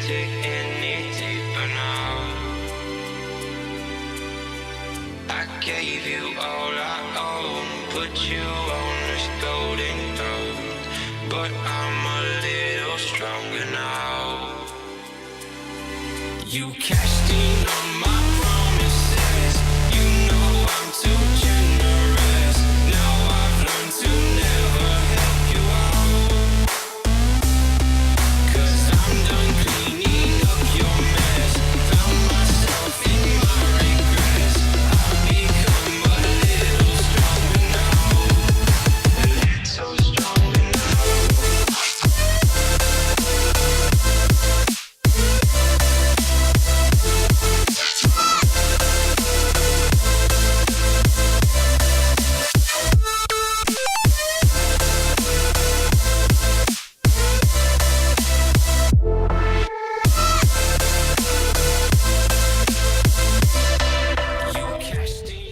dig any deeper now. I gave you all I own, put you on this golden throne, but I'm a little stronger now. You cashed in on my promises, you know I'm too generous. Now I've learned to never help you out, 'cause I'm done cleaning up your mess. Found myself in my regrets. I've become a little stronger now, a little stronger now.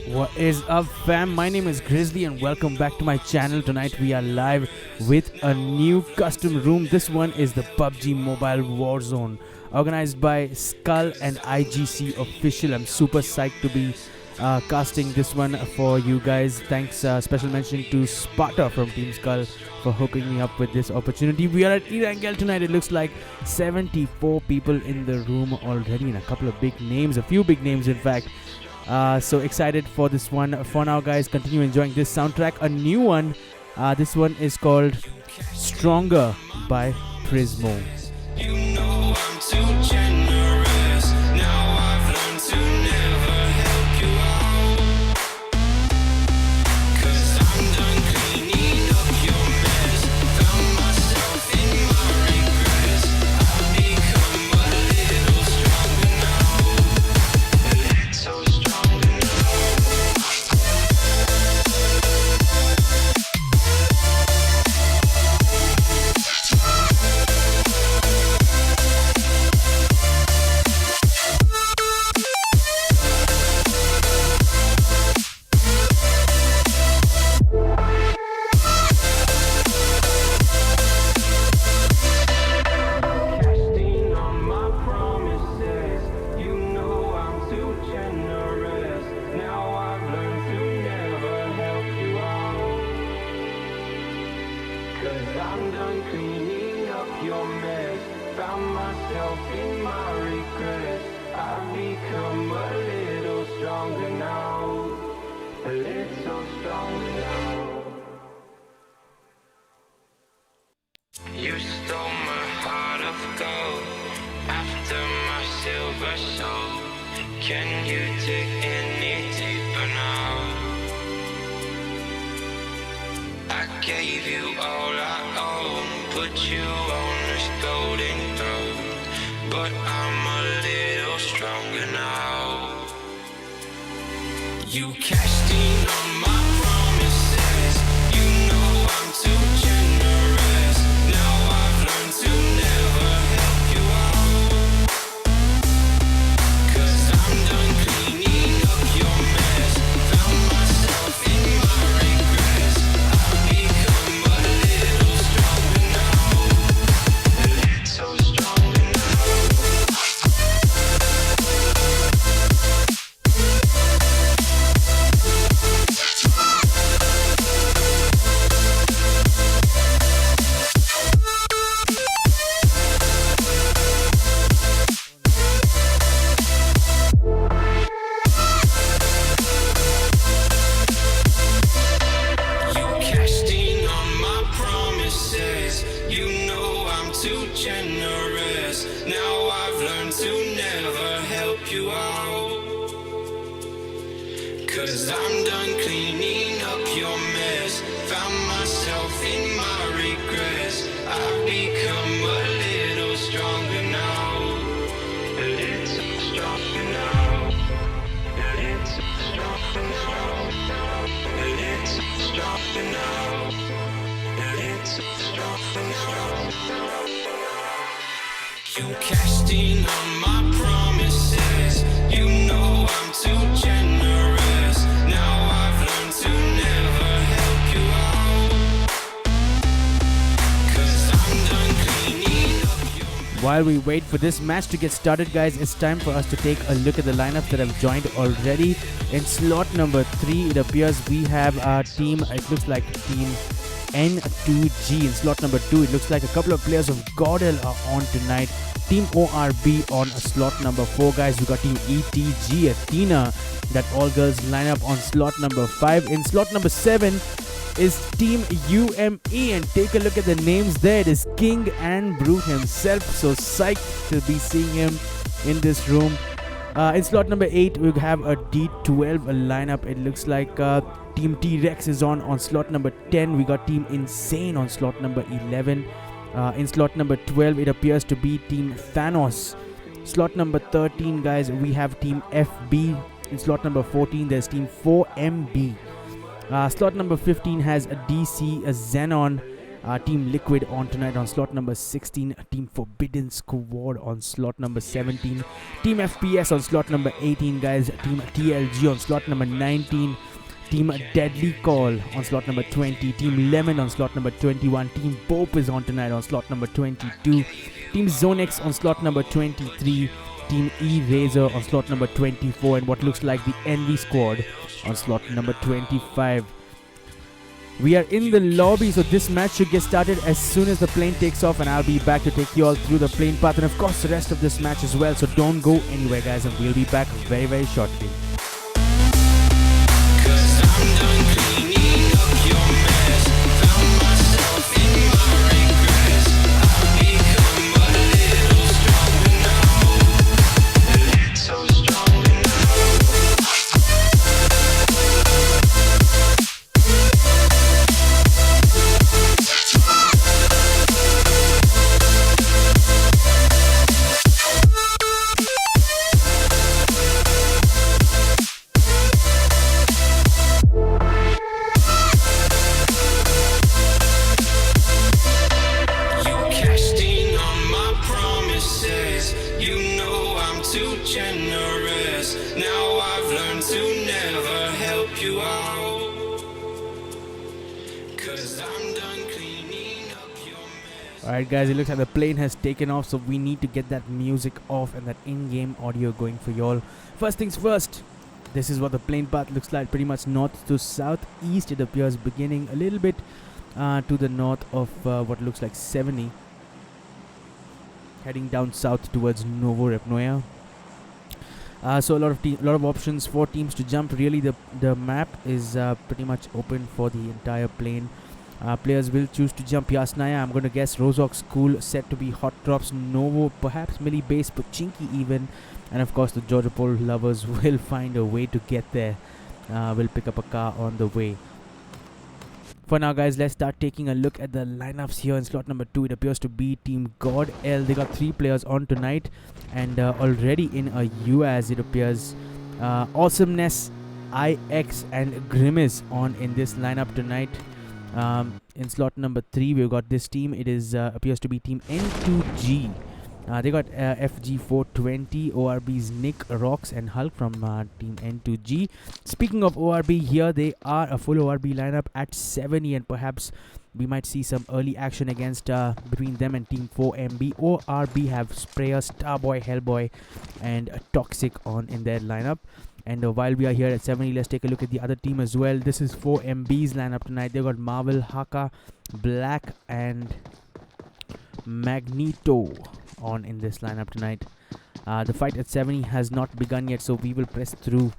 What is up, fam? My name is Grizzly and welcome back to my channel. Tonight we are live with a new custom room. This one is the Pubg Mobile Warzone, organized by Skul and IGC Official. I'm super psyched to be casting this one for you guys. Thanks, special mention to Sparta from Team Skul for hooking me up with this opportunity. We are at ERANGEL tonight. It looks like 74 people in the room already, and a couple of big names, a few big names in fact. So excited for this one. For now, guys, continue enjoying this soundtrack. A new one. This one is called Stronger by Prismo. You know I'm too generous. Now I've learned to never help you out, 'cause I'm done cleaning up your mess. Found myself in my regrets. I've become a little stronger now, a little stronger now. Casting on my promises, you know I'm too generous. Now I've learned to never help you out, 'cause I'm done cleaning up your mess. Found myself in my regrets. I've become a little stronger now, a little stronger now. You stole my heart of gold after my silver soul. Can you dig any deeper now? I gave you all I own, put you on this golden throne, but I'm a little stronger now. You cashed in on my promises, you know I'm too generous. Now I've learned to never help you out, 'cause I'm done cleaning up your mess. Found myself in my regrets. I've become a little stronger now, a little stronger now. You cashed in on my promises, you know I'm too generous. Now I've learned to never help you out, 'cause I'm done cleaning up your mess. Found myself in my regrets. I've become a little stronger now, a little stronger now, a little stronger now, a little stronger now, a little stronger now. You cashed in on my promises, you know I'm too generous. Now I've learned to never help you out, 'cause I'm done cleaning up your while we wait for this match to get started, guys, it's time for us to take a look at the lineups that have joined already. In slot number 3, it appears we have our team, it looks like team N2G. In slot number 2, it looks like a couple of players of GODL are on tonight. Team ORB on slot number 4, guys. We got team ETG, Athena, that all-girls lineup on slot number 5. In slot number 7 is team UME, and take a look at the names there. It is King and Brute himself, so psyched to be seeing him in this room. In slot number 8, we have a D12 lineup. It looks like team T-Rex is on slot number 10. We got team Insane on slot number 11. In slot number 12, it appears to be team THANOS. Slot number 13, guys, we have team FB. In slot number 14, there's team 4MB. Slot number 15 has a DC, a Xenon, team Liquid on tonight. On slot number 16, team Forbidden Squad on slot number 17. Team FPS on slot number 18, guys. Team TLG on slot number 19. Team Deadly Call on slot number 20. Team Lemon on slot number 21. Team BOPE is on tonight on slot number 22. Team Zonex on slot number 23. Team ERAZOR on slot number 24. And what looks like the Envy Squad on slot number 25. We are in the lobby, so this match should get started as soon as the plane takes off, and I'll be back to take you all through the plane path and of course the rest of this match as well. So don't go anywhere, guys, and we'll be back very, very shortly. Alright, guys, it looks like the plane has taken off, so we need to get that music off and that in-game audio going for y'all. First things first, this is what the plane path looks like, pretty much north to southeast. It appears beginning a little bit to the north of what looks like 70, heading down south towards Novo Repnoya. So a lot of options for teams to jump. Really, the map is pretty much open for the entire plane. Players will choose to jump Yasnaya. I'm going to guess Rozok, Skul, set to be hot drops. Novo, perhaps Millie Base, Pochinki even. And of course the Georgiopol lovers will find a way to get there. Will pick up a car on the way. For now, guys, let's start taking a look at the lineups here. In slot number 2, it appears to be Team GODL. They got 3 players on tonight, and already in a UAS, it appears. Awesomeness, IX, and Grimace on in this lineup tonight. In slot number 3, we've got this team. It is appears to be Team N2G. They got FG420, ORB's Nick, Rox, and Hulk from Team N2G. Speaking of ORB, here they are a full ORB lineup at 70, and perhaps we might see some early action against between them and Team 4MB. ORB have Sprayer, Starboy, Hellboy, and Toxic on in their lineup. And while we are here at 70, let's take a look at the other team as well. This is 4MB's lineup tonight. They got Marvel, Haka, Black, and Magneto on in this lineup tonight. The fight at 70 has not begun yet, so we will press through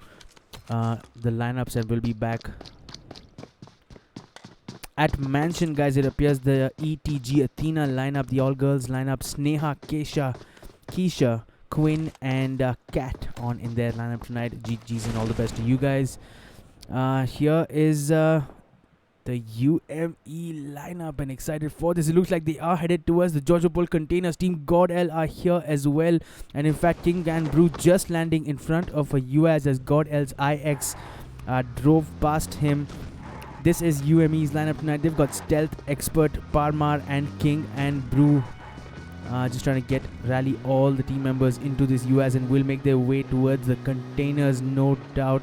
the lineups and we'll be back. At Mansion, guys, it appears the ETG Athena lineup, the all-girls lineup, Sneha, Keisha, Quinn, and Kat on in their lineup tonight. GG's and all the best to you guys. Here is the UME lineup, and excited for this. It looks like they are headed towards the Georgiopol containers. Team GODL are here as well, and in fact King and Brew just landing in front of a UAS as GODL's IX drove past him. This is UME's lineup tonight. They've got Stealth, Expert, Parmar, and King and Brew just trying to rally all the team members into this UAS, and will make their way towards the containers, no doubt.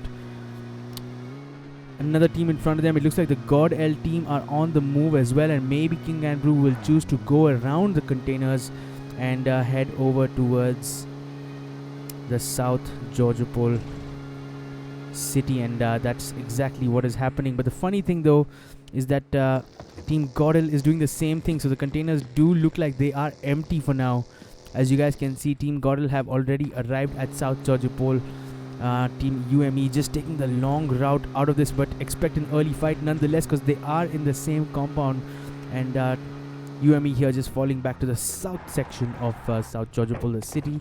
Another team in front of them. It looks like the GODL team are on the move as well, and maybe King and Brew will choose to go around the containers and head over towards the South Georgopol city, and that's exactly what is happening. But the funny thing though is that Team GODL is doing the same thing, so the containers do look like they are empty for now. As you guys can see, Team GODL have already arrived at South Georgopol. Team UME just taking the long route out of this, but expect an early fight nonetheless because they are in the same compound, and UME here just falling back to the south section of South Georgopol, the city,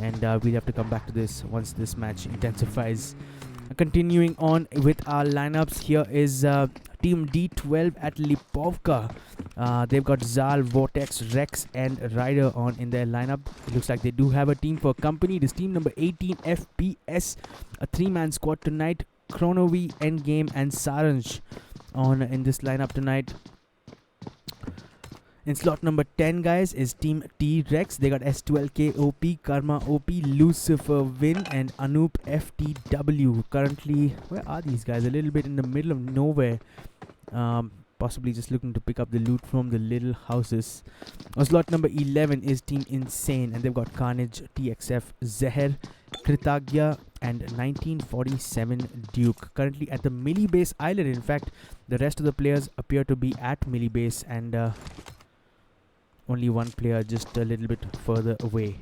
and we'll have to come back to this once this match intensifies. Continuing on with our lineups, here is Team D12 at Lipovka. They've got Zal, Vortex, Rex, and Ryder on in their lineup. It looks like they do have a team for company. It is team number 18 FPS, a 3-man squad tonight. Chronovi, Endgame, and Saranj on in this lineup tonight. In slot number 10, guys, is Team T-Rex. They got S12K OP, Karma OP, Lucifer Win, and Anup FTW. Currently, where are these guys? A little bit in the middle of nowhere. Possibly just looking to pick up the loot from the little houses. On slot number 11 is Team Insane, and they've got Carnage, TXF, Zeher, Kritagya, and 1947 Duke. Currently at the Millie Base Island. In fact, the rest of the players appear to be at Millie Base, and only one player just a little bit further away.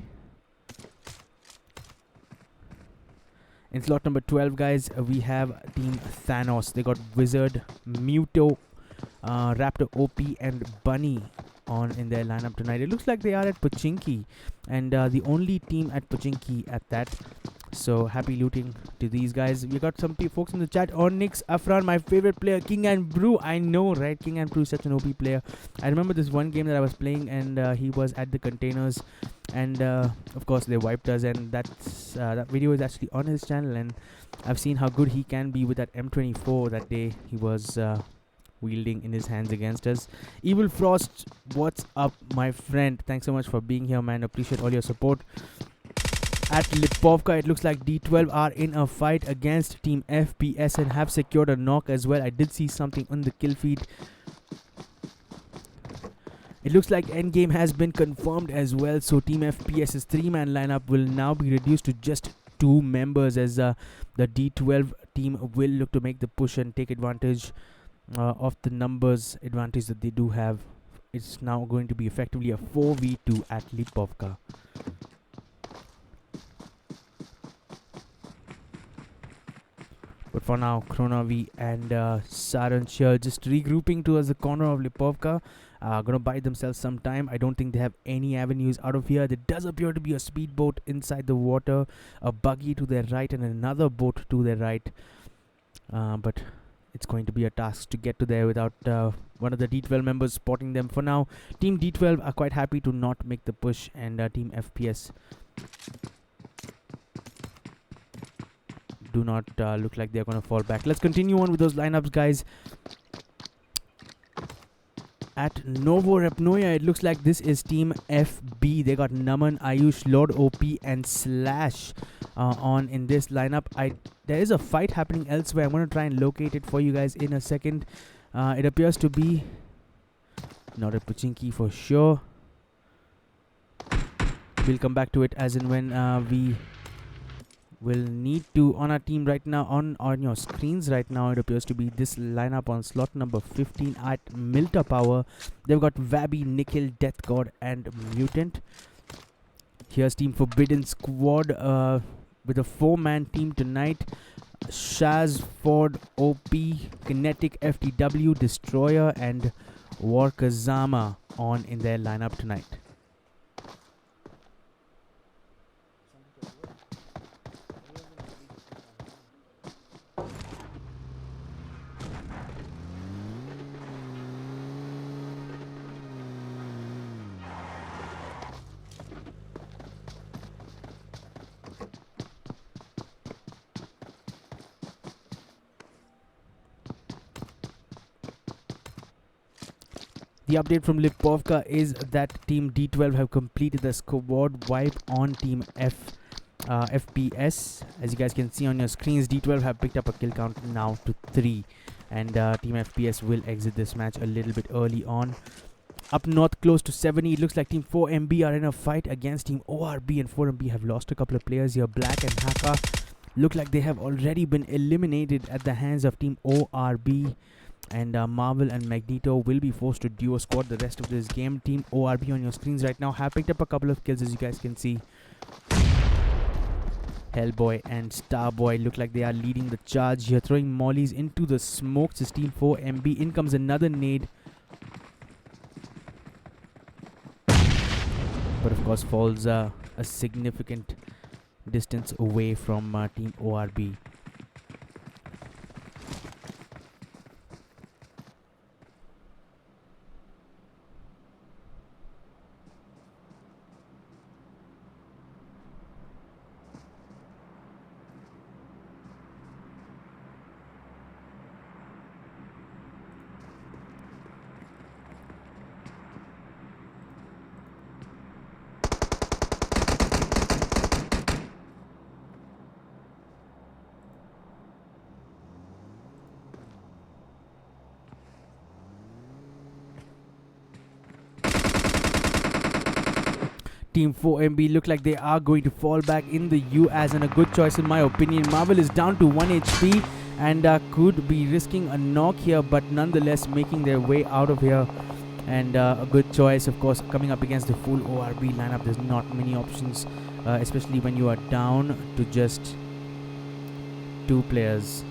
In slot number 12, guys, we have Team THANOS. They got Wizard, Muto, Raptor OP, and Bunny on in their lineup tonight. It looks like they are at Pachinki, and the only team at Pachinki at that. So happy looting to these guys. We got some folks in the chat. Onyx, Afran, my favorite player, King and Brew. I know, right? King and Brew is such an OP player. I remember this one game that I was playing, and he was at the containers, and of course they wiped us. And that's that video is actually on his channel, and I've seen how good he can be with that M24 that day he was wielding in his hands against us. Evil Frost, what's up, my friend? Thanks so much for being here, man. Appreciate all your support. At Lipovka, it looks like D12 are in a fight against Team FPS and have secured a knock as well. I did see something on the kill feed. It looks like Endgame has been confirmed as well, so Team FPS's 3-man lineup will now be reduced to just 2 members, as the D12 team will look to make the push and take advantage of the numbers advantage that they do have. It's now going to be effectively a 4v2 at Lipovka. But for now, Chronovi and Saranj here just regrouping towards the corner of Lipovka. Gonna buy themselves some time. I don't think they have any avenues out of here. There does appear to be a speedboat inside the water, a buggy to their right, and another boat to their right. But it's going to be a task to get to there without one of the D12 members spotting them. For now, Team D12 are quite happy to not make the push, and Team FPS do not look like they're going to fall back. Let's continue on with those lineups, guys. At Novorepnoya, it looks like this is Team FB. They got Naman, Ayush, Lord OP, and Slash on in this lineup. There is a fight happening elsewhere. I'm going to try and locate it for you guys in a second. It appears to be not at Pachinki for sure. We'll come back to it as and when we will need to. On our team right now, on your screens right now, it appears to be this lineup on slot number 15 at Milta Power. They've got Vabby, Nikhil, Death God, and Mutant. Here's Team Forbidden Squad with a 4-man team tonight. Shaz, Ford, OP, Kinetic, FTW, Destroyer, and Warkazama on in their lineup tonight. The update from Lipovka is that Team D12 have completed the squad wipe on Team FPS. As you guys can see on your screens, D12 have picked up a kill count now to 3, and Team FPS will exit this match a little bit early on. Up north, close to 70, it looks like Team 4MB are in a fight against Team ORB, and 4MB have lost a couple of players here. Black and Haka look like they have already been eliminated at the hands of Team ORB, and Marvel and Magneto will be forced to duo squad the rest of this game. Team ORB on your screens right now have picked up a couple of kills, as you guys can see. Hellboy and Starboy look like they are leading the charge here, throwing mollies into the smokes. As Team 4MB, in comes another nade, but of course falls a significant distance away from Team ORB. Team 4MB look like they are going to fall back in the UAZ, and a good choice in my opinion. Marvel is down to 1 HP and could be risking a knock here, but nonetheless making their way out of here. And a good choice, of course, coming up against the full ORB lineup. There's not many options, especially when you are down to just 2 players.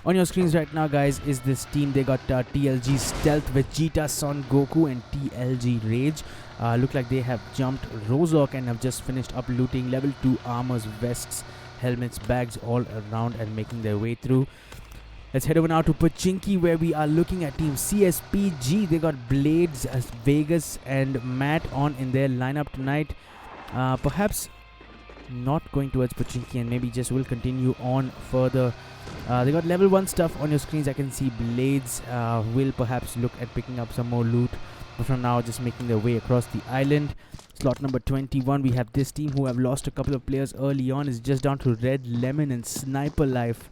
On your screens right now, guys, is this team. They got TLG Stealth, Vegeta, Son Goku, and TLG Rage. Look like they have jumped Rozok and have just finished up looting level 2 armors, vests, helmets, bags all around and making their way through. Let's head over now to Pachinki, where we are looking at Team CSPG. They got Blades, Vegas, and Matt on in their lineup tonight. Perhaps not going towards Pachinki, and maybe just will continue on further. They got level 1 stuff on your screens. I can see Blades will perhaps look at picking up some more loot, but for now just making their way across the island. Slot number 21, we have this team who have lost a couple of players early on. Is just down to Red Lemon and Sniper Life.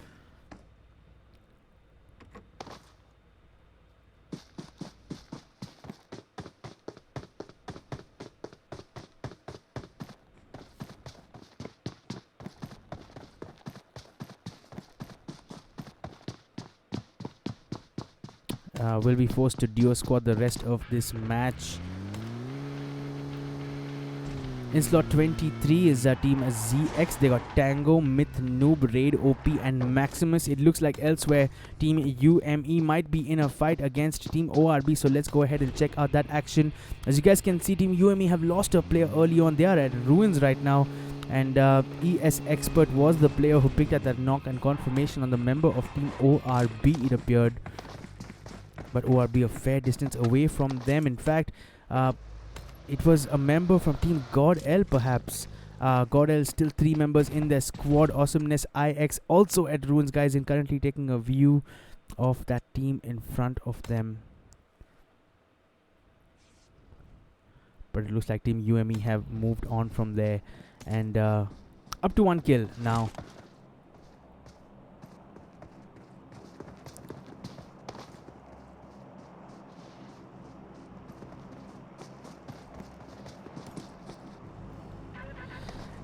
Will be forced to duo squad the rest of this match. In slot 23 is a team ZX. They got Tango, Myth, Noob, Raid, OP, and Maximus. It looks like elsewhere Team UME might be in a fight against Team ORB, so let's go ahead and check out that action. As you guys can see, Team UME have lost a player early on. They are at ruins right now, and ES Expert was the player who picked at that knock and confirmation on the member of Team ORB, it appeared. But ORB a fair distance away from them. In fact, it was a member from Team GODL perhaps. GODL still 3 members in their squad. Awesomeness IX also at ruins, guys, and currently taking a view of that team in front of them. But it looks like Team UME have moved on from there, and up to 1 kill now.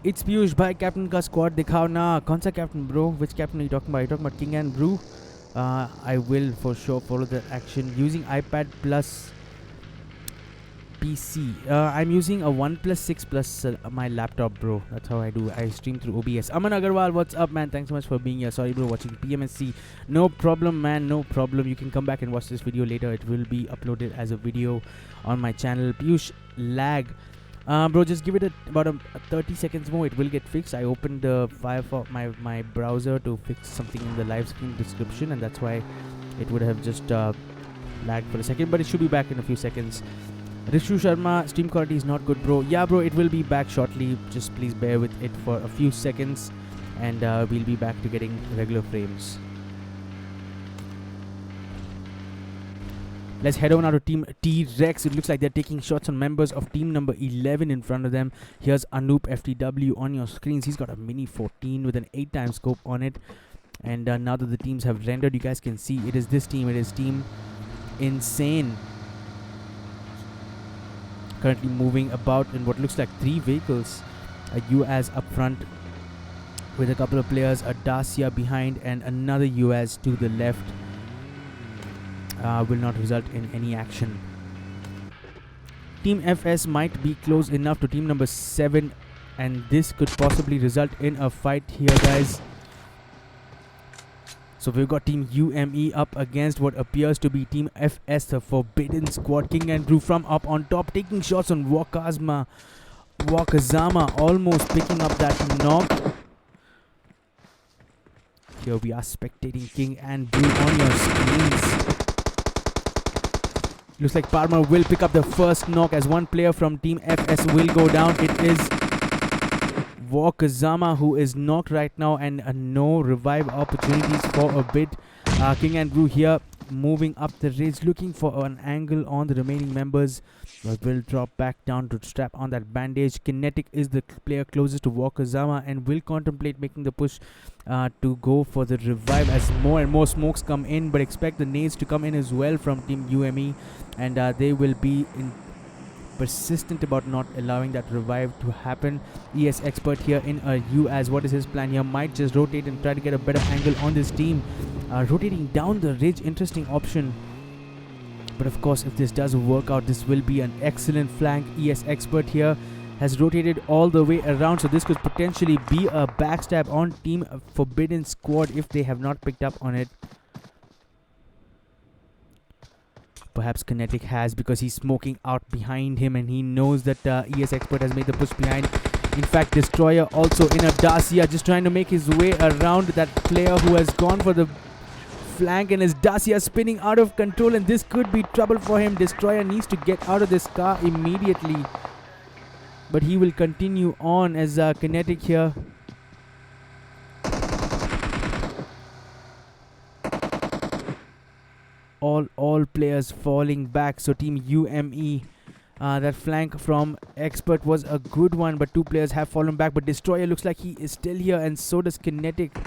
It's Piyush by Captain ka squad दिखाओ ना कौन सा captain bro? Which captain are you talking about? Are you talking about King and Brew? I will for sure follow that action using iPad plus PC. I'm using a OnePlus 6 plus my laptop, bro. That's how I do. I stream through OBS. Aman Agarwal, what's up, man? Thanks so much for being here. Sorry, bro, watching PMSC. No problem, man. No problem. You can come back and watch this video later. It will be uploaded as a video on my channel. Piyush lag. Bro, just give it about 30 seconds more. It will get fixed. I opened the Firefox, my browser, to fix something in the live stream description, and that's why it would have just lagged for a second. But it should be back in a few seconds. Rishu Sharma, stream quality is not good, bro. Yeah, bro, it will be back shortly. Just please bear with it for a few seconds, and we'll be back to getting regular frames. Let's head over now to Team T-Rex. It looks like they're taking shots on members of team number 11 in front of them. Here's Anoop FTW on your screens. He's got a Mini 14 with an 8x scope on it. And now that the teams have rendered, you guys can see it is this team. It is Team Insane. Currently moving about in what looks like 3 vehicles. A UAZ up front with a couple of players. A Dacia behind and another UAZ to the left. Will not result in any action. Team FS might be close enough to team number 7, and this could possibly result in a fight here, guys. So we've got Team UME up against what appears to be Team FS, the Forbidden Squad. King and Drew from up on top, taking shots on Wakazama almost picking up that knock. Here we are spectating King and Drew on your screens. Looks like Parma will pick up the first knock as one player from Team FS will go down. It is Wakazama who is knocked right now, and no revive opportunities for a bit. King and Drew here moving up the ridge, looking for an angle on the remaining members, but will drop back down to strap on that bandage. Kinetic is the player closest to Wakazama and will contemplate making the push to go for the revive as more and more smokes come in, but expect the nades to come in as well from Team UME, and they will be persistent about not allowing that revive to happen. ES Expert here in a UAZ. What is his plan here? Might just rotate and try to get a better angle on this team. Rotating down the ridge, interesting option. But of course, if this does work out, this will be an excellent flank. ES Expert here has rotated all the way around, so this could potentially be a backstab on Team Forbidden Squad if they have not picked up on it. Perhaps Kinetic has, because he's smoking out behind him and he knows that ES Expert has made the push behind. In fact, Destroyer also in a Dacia, just trying to make his way around that player who has gone for the flank, and his Dacia spinning out of control, and this could be trouble for him. Destroyer needs to get out of this car immediately, but he will continue on as Kinetic here all players falling back. So Team UME, that flank from Expert was a good one, but 2 players have fallen back, but Destroyer looks like he is still here, and so does Kinetic.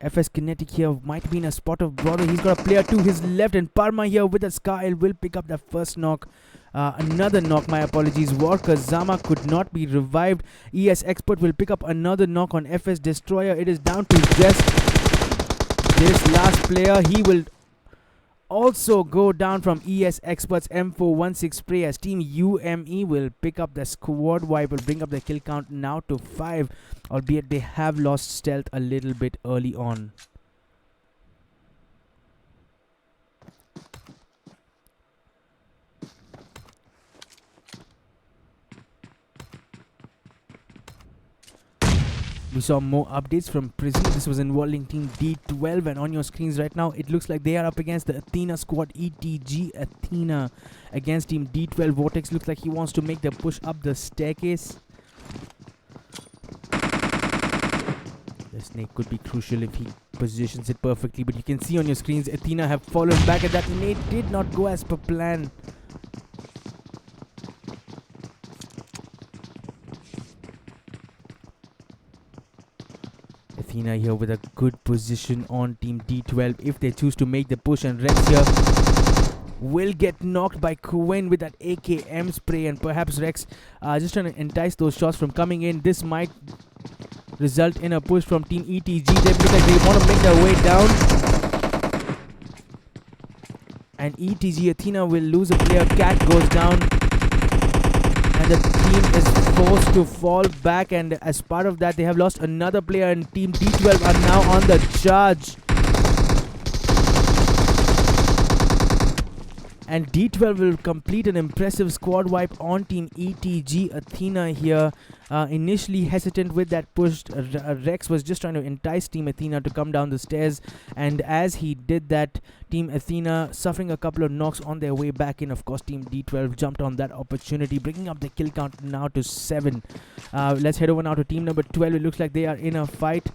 FS Kinetic here might be in a spot of bother. He's got a player to his left, and Parma here with a Scar will pick up the first knock. Another knock, my apologies. Wakazama could not be revived. ES Expert will pick up another knock on FS Destroyer. It is down to just this last player. He will also go down from ES Expert's M416 spray as Team UME will pick up the squad wipe, will bring up the kill count now to 5, albeit they have lost stealth a little bit early on. We saw more updates from Prism. This was involving Team D12, and on your screens right now, it looks like they are up against the Athena squad. ETG Athena against Team D12. Vortex looks like he wants to make the push up the staircase. The snake could be crucial if he positions it perfectly, but you can see on your screens, Athena have fallen back, and that nade did not go as per plan. Athena here with a good position on Team D12 if they choose to make the push, and Rex here will get knocked by Quinn with that AKM spray, and perhaps Rex just trying to entice those shots from coming in. This might result in a push from Team ETG. They look like they want to make their way down, and ETG Athena will lose a player. Cat goes down, and the team is forced to fall back, and as part of that they have lost another player, and Team D12 are now on the charge. And D12 will complete an impressive squad wipe on Team ETG Athena here. Initially hesitant with that push, Rex was just trying to entice Team Athena to come down the stairs, and as he did that, Team Athena suffering a couple of knocks on their way back in. Of course, Team D12 jumped on that opportunity, bringing up the kill count now to 7. Let's head over now to team number 12. It looks like they are in a fight.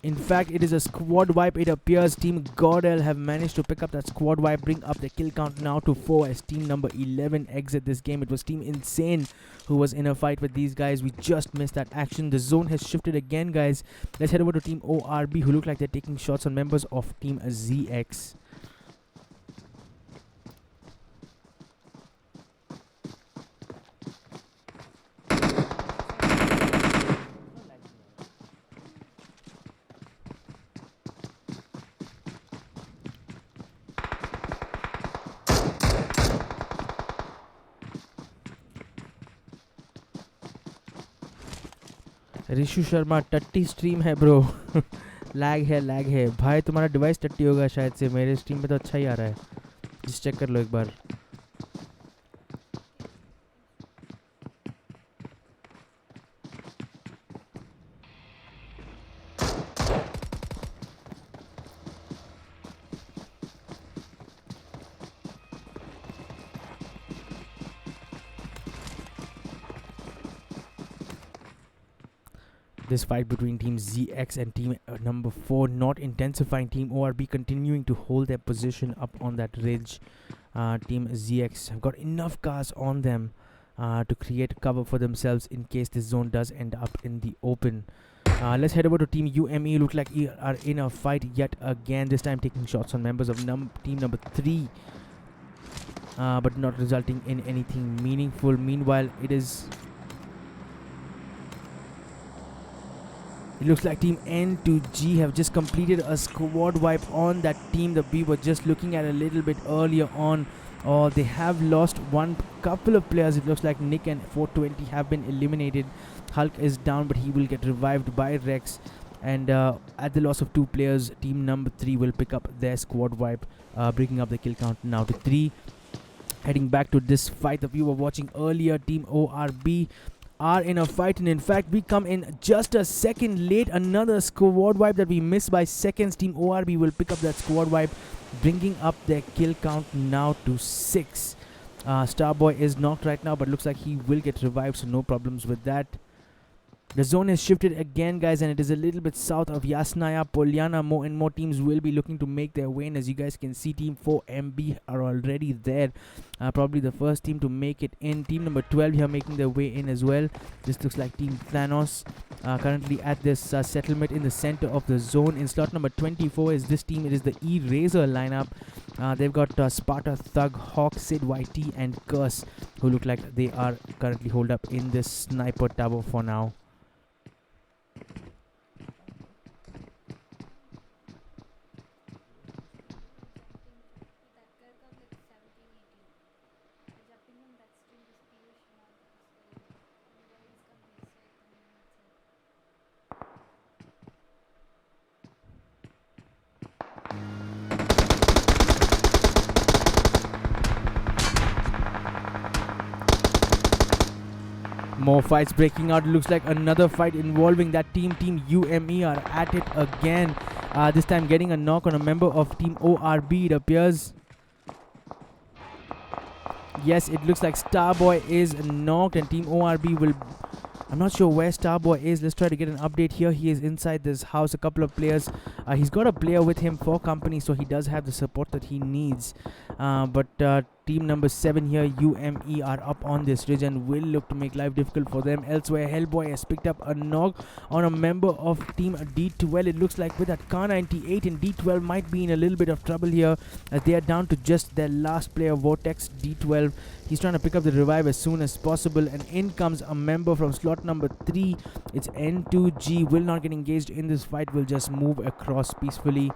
In fact, it is a squad wipe. It appears Team GODL have managed to pick up that squad wipe, bring up the kill count now to 4 as team number 11 exit this game. It was Team Insane who was in a fight with these guys. We just missed that action. The zone has shifted again, guys. Let's head over to Team ORB, who look like they're taking shots on members of Team ZX. Rishu Sharma टट्टी stream है bro lag है भाई तुम्हारा device टट्टी होगा शायद से मेरे स्ट्रीम में तो अच्छा ही आ रहा है जिस चेक कर लो एक बार This fight between Team ZX and Team number 4 not intensifying. Team ORB continuing to hold their position up on that ridge. Team ZX have got enough cars on them to create cover for themselves in case this zone does end up in the open. Let's head over to Team UME. Look like we are in a fight yet again, this time taking shots on members of team number 3, but not resulting in anything meaningful. Meanwhile, it looks like Team N2G have just completed a squad wipe on that team that we were just looking at a little bit earlier on. They have lost one couple of players. It looks like Nick and 420 have been eliminated. Hulk is down, but he will get revived by Rex. And at the loss of 2 players, team number 3 will pick up their squad wipe, bringing up the kill count now to 3. Heading back to this fight that we were watching earlier, Team ORB are in a fight, and in fact we come in just a second late. Another squad wipe that we missed by seconds. Team ORB will pick up that squad wipe, bringing up their kill count now to 6. Starboy is knocked right now, but looks like he will get revived, so no problems with that. The zone has shifted again, guys, and it is a little bit south of Yasnaya Polyana. More and more teams will be looking to make their way in. As you guys can see, Team 4MB are already there. Probably the first team to make it in. Team number 12 here making their way in as well. This looks like Team THANOS currently at this settlement in the center of the zone. In slot number 24 is this team. It is the ERAZOR lineup. They've got Sparta, Thug, Hawk, Sid, YT, and Curse, who look like they are currently holed up in this sniper tower for now. More fights breaking out. It looks like another fight involving that team. Team UME are at it again. This time getting a knock on a member of Team ORB, it appears. Yes, it looks like Starboy is knocked and Team ORB will... I'm not sure where Starboy is. Let's try to get an update here. He is inside this house. A couple of players. He's got a player with him for company, so he does have the support that he needs. But team number 7 here, UME, are up on this ridge and will look to make life difficult for them. Elsewhere, Hellboy has picked up a knock on a member of Team D12. It looks like with that Car 98 and D12 might be in a little bit of trouble here, as they are down to just their last player, Vortex D12. He's trying to pick up the revive as soon as possible, and in comes a member from slot number 3. It's N2G. Will not get engaged in this fight, will just move across peacefully.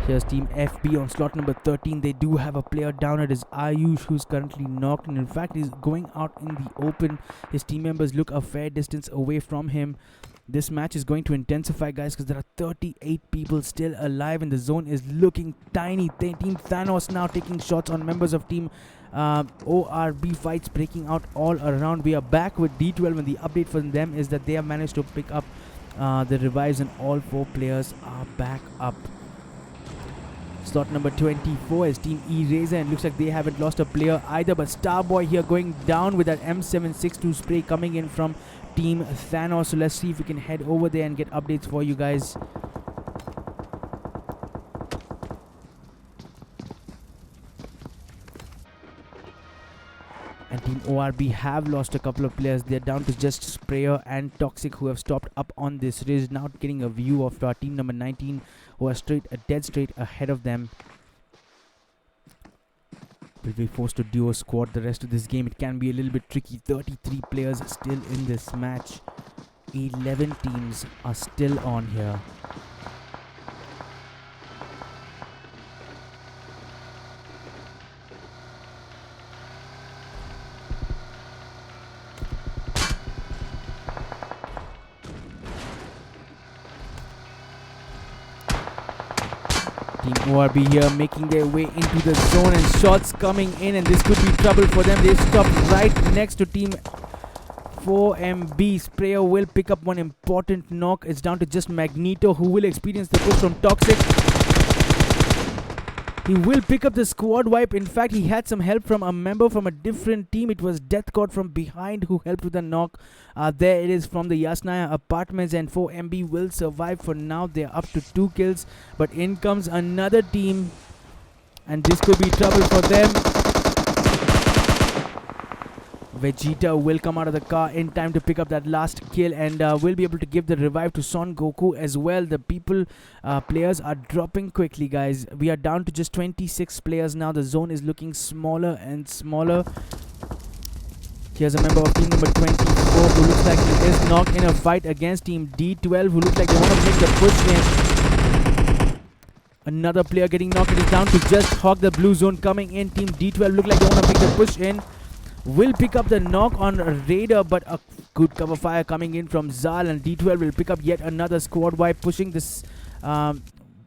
Here's Team FB on slot number 13. They do have a player down. It is Ayush, who's currently knocked, and in fact he's going out in the open. His team members look a fair distance away from him. This match is going to intensify, guys, because there are 38 people still alive and the zone is looking tiny. Team Thanos now taking shots on members of Team ORB fights breaking out all around. We are back with D12, and the update for them is that they have managed to pick up the revives, and all 4 players are back up. Slot number 24 is Team ERAZOR, and looks like they haven't lost a player either. But Starboy here going down with that M762 spray coming in from Team THANOS. So let's see if we can head over there and get updates for you guys. And Team ORB have lost a couple of players. They're down to just Sprayer and Toxic, who have stopped up on this race. Now getting a view of team number 19, who are dead straight ahead of them. Will be forced to duo squad the rest of this game. It can be a little bit tricky. 33 players still in this match. 11 teams are still on here. Team ORB here making their way into the zone, and shots coming in, and this could be trouble for them. They stopped right next to Team 4MB. Sprayer will pick up one important knock. It's down to just Magneto, who will experience the push from Toxic. He will pick up the squad wipe. In fact, he had some help from a member from a different team. It was Death God from behind who helped with the knock. There it is from the Yasnaya apartments, and 4MB will survive for now. They're up to 2 kills, but in comes another team, and this could be trouble for them. Vegeta will come out of the car in time to pick up that last kill, and will be able to give the revive to Son Goku as well. The players are dropping quickly, guys. We are down to just 26 players now. The zone is looking smaller and smaller. Here's a member of team number 24 who looks like he is knocked in a fight against team D12, who looks like they want to make the push in. Another player getting knocked. It is down to just Hawk. The blue zone coming in. Team D12 look like they want to make the push in. Will pick up the knock on Raider, but a good cover fire coming in from Zal, and D12 will pick up yet another squad wipe, pushing this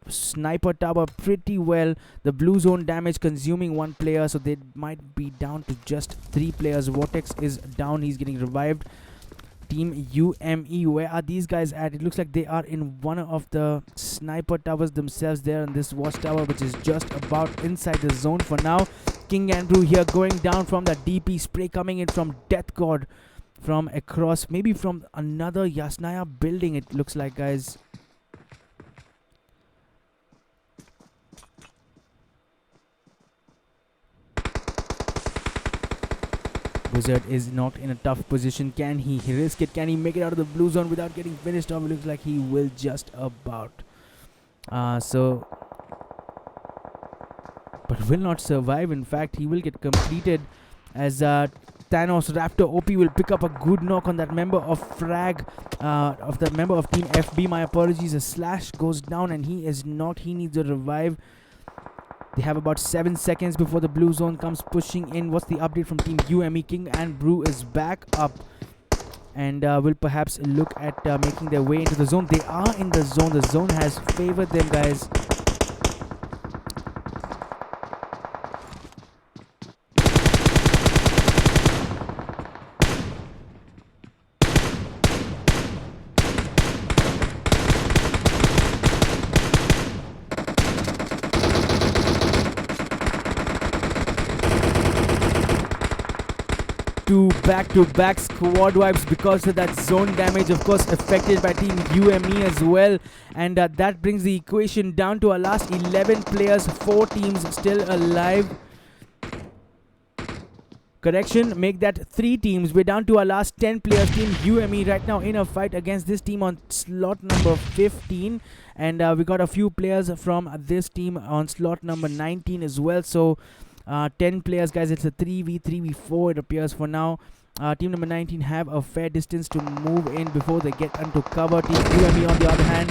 sniper tower pretty well. The blue zone damage consuming 1 player, so they might be down to just 3 players. Vortex is down, he's getting revived. Team UME, where are these guys at? It looks like they are in one of the sniper towers themselves there in this watchtower, which is just about inside the zone for now. King Andrew here going down from the DP spray coming in from Death God from across, maybe from another Yasnaya building, it looks like, guys. Wizard is not in a tough position. Can he risk it? Can he make it out of the blue zone without getting finished off? It looks like he will just about. But will not survive. In fact, he will get completed as THANOS Raptor OP will pick up a good knock on that member of Frag, of that member of Team FB. My apologies. A slash goes down, and he is not. He needs a revive. They have about 7 seconds before the blue zone comes pushing in. What's the update from Team UME? King and Brew is back up, and will perhaps look at making their way into the zone. They are in the zone. The zone has favored them, guys. Back-to-back squad wipes because of that zone damage, of course, affected by Team UME as well. And that brings the equation down to our last 11 players, 4 teams still alive. Correction, make that 3 teams. We're down to our last 10 players. Team UME right now in a fight against this team on slot number 15. And we got a few players from this team on slot number 19 as well. So 10 players, guys. It's a 3v4 it appears for now. Team number 19 have a fair distance to move in before they get into cover. Team UME on the other hand,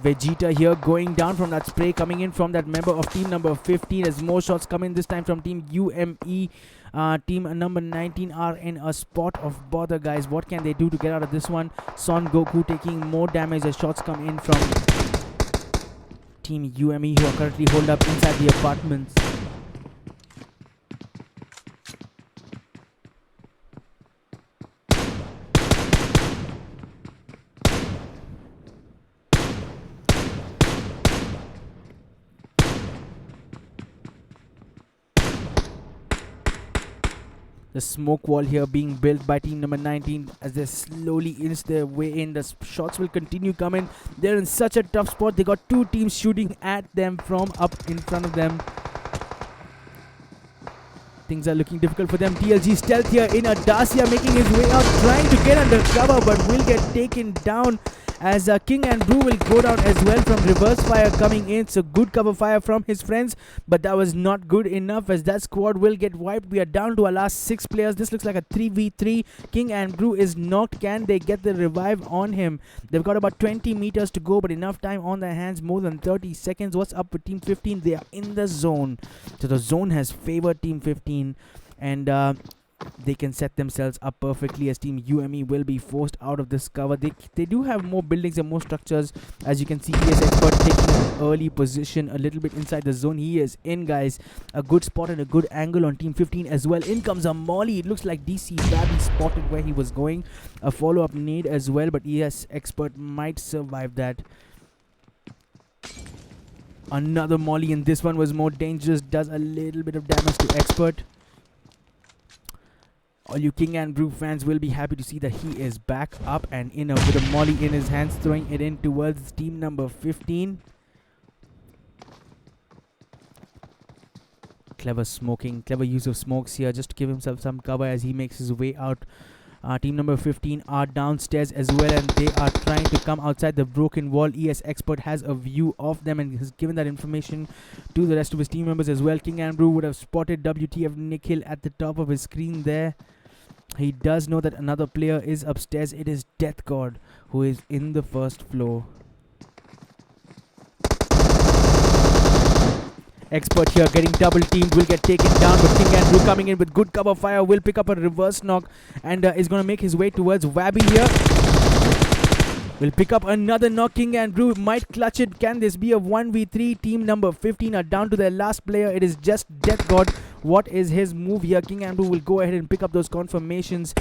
Vegeta here going down from that spray coming in from that member of team number 15 as more shots come in this time from Team UME. Team number 19 are in a spot of bother, guys. What can they do to get out of this one? Son Goku taking more damage as shots come in from Team UME, who are currently holed up inside the apartments. The smoke wall here being built by team number 19 as they slowly inch their way in. The shots will continue coming. They're in such a tough spot. They got two teams shooting at them from up in front of them. Things are looking difficult for them. TLG stealth here in Dacia making his way out, trying to get under cover, but will get taken down as King and Brew will go down as well from reverse fire coming in. So good cover fire from his friends, but that was not good enough as that squad will get wiped. We are down to our last 6 players. This looks like a 3v3. King and Brew is knocked. Can they get the revive on him? They've got about 20 meters to go, but enough time on their hands, more than 30 seconds. What's up with Team 15? They are in the zone. So the zone has favored Team 15, and they can set themselves up perfectly as Team UME will be forced out of this cover. They do have more buildings and more structures. As you can see, ES Expert taking an early position a little bit inside the zone. He is in, guys. A good spot and a good angle on Team 15 as well. In comes a molly. It looks like DC Babby spotted where he was going. A follow-up nade as well, but ES Expert might survive that. Another molly, and this one was more dangerous. Does a little bit of damage to Expert. All you King and Brew fans will be happy to see that he is back up and in with a molly in his hands, throwing it in towards team number 15. Clever smoking, clever use of smokes here just to give himself some cover as he makes his way out. Team number 15 are downstairs as well, and they are trying to come outside the broken wall. ES Expert has a view of them and has given that information to the rest of his team members as well. King and Brew would have spotted WTF Nikhil at the top of his screen there. He does know that another player is upstairs. It is Death God who is in the first floor. Expert here getting double teamed, will get taken down, but King and Brew coming in with good cover fire will pick up a reverse knock and is going to make his way towards Wabby here. Will pick up another knock. King and Brew might clutch it. Can this be a 1v3? Team number 15 are down to their last player. It is just Death God. What is his move here? King and Brew will go ahead and pick up those confirmations.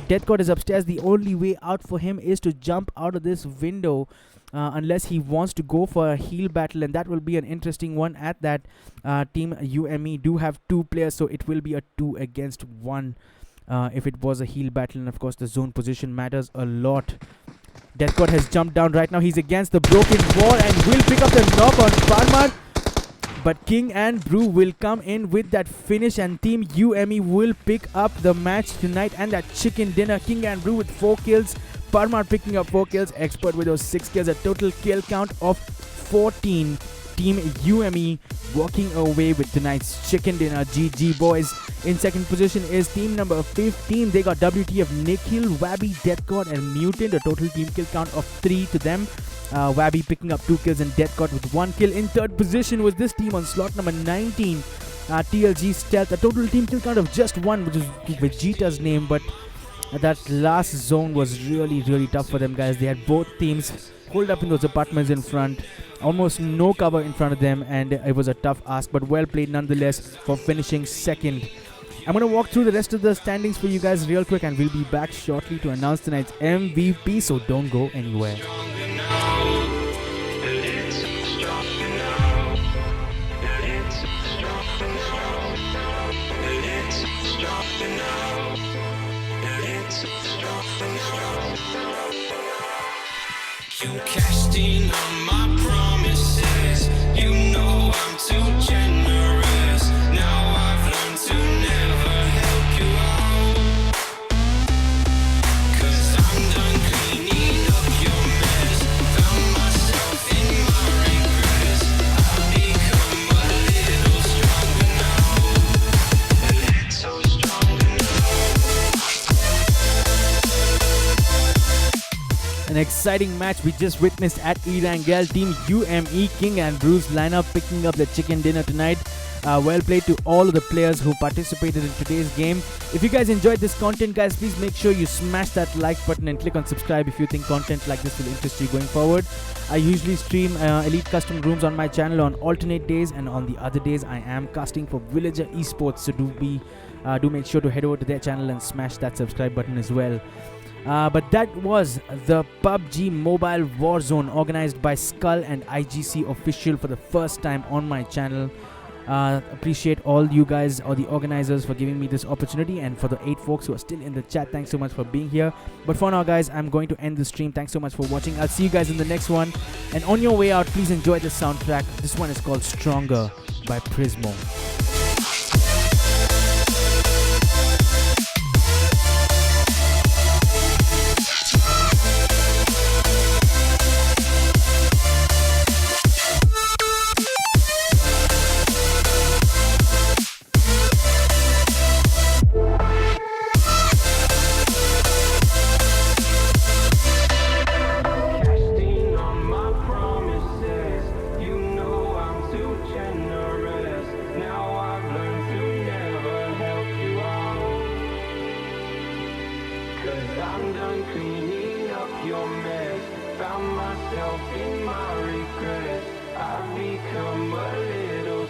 Death God is upstairs. The only way out for him is to jump out of this window. Unless he wants to go for a heal battle, and that will be an interesting one at that. Team UME do have 2 players, so it will be a 2 against 1 if it was a heal battle, and of course the zone position matters a lot. Death God has jumped down right now. He's against the broken wall and will pick up the knock on Parmar. But King and Brew will come in with that finish, and Team UME will pick up the match tonight and that chicken dinner. King and Brew with 4 kills. Parmar picking up 4 kills. Expert with those 6 kills. A total kill count of 14. Team UME walking away with tonight's chicken dinner. GG boys. In second position is team number 15. They got WTF Nikhil, Wabby, Death God and Mutant. A total team kill count of 3 to them. Wabby picking up 2 kills and Death God with 1 kill. In third position was this team on slot number 19. TLG Stealth. A total team kill count of just 1, which is Vegeta's name, but that last zone was really tough for them, guys. They had both teams holed up in those apartments in front, almost no cover in front of them, and it was a tough ask, but well played nonetheless for finishing second. I'm going to walk through the rest of the standings for you guys real quick, and we'll be back shortly to announce tonight's MVP, so don't go anywhere. You cashed in on my promises. You know I'm too generous. Now I've learned to never help you out. 'Cause I'm done cleaning up your mess. Found myself in my regrets. I've become a little stronger now. A little stronger now. An exciting match we just witnessed at ERANGEL. Team UME King and Brew's lineup picking up the chicken dinner tonight. Well played to all of the players who participated in today's game. If you guys enjoyed this content, guys, please make sure you smash that like button and click on subscribe if you think content like this will interest you going forward. I usually stream Elite Custom Rooms on my channel on alternate days, and on the other days I am casting for Villager Esports, so do make sure to head over to their channel and smash that subscribe button as well. But that was the PUBG Mobile Warzone organized by Skul and IGC Official for the first time on my channel. Appreciate all you guys or the organizers for giving me this opportunity, and for the 8 folks who are still in the chat, thanks so much for being here. But for now, guys, I'm going to end the stream. Thanks so much for watching. I'll see you guys in the next one, and on your way out, please enjoy the soundtrack. This one is called Stronger by Prismo. I'm done cleaning up your mess. Found myself in my regrets. I've become a little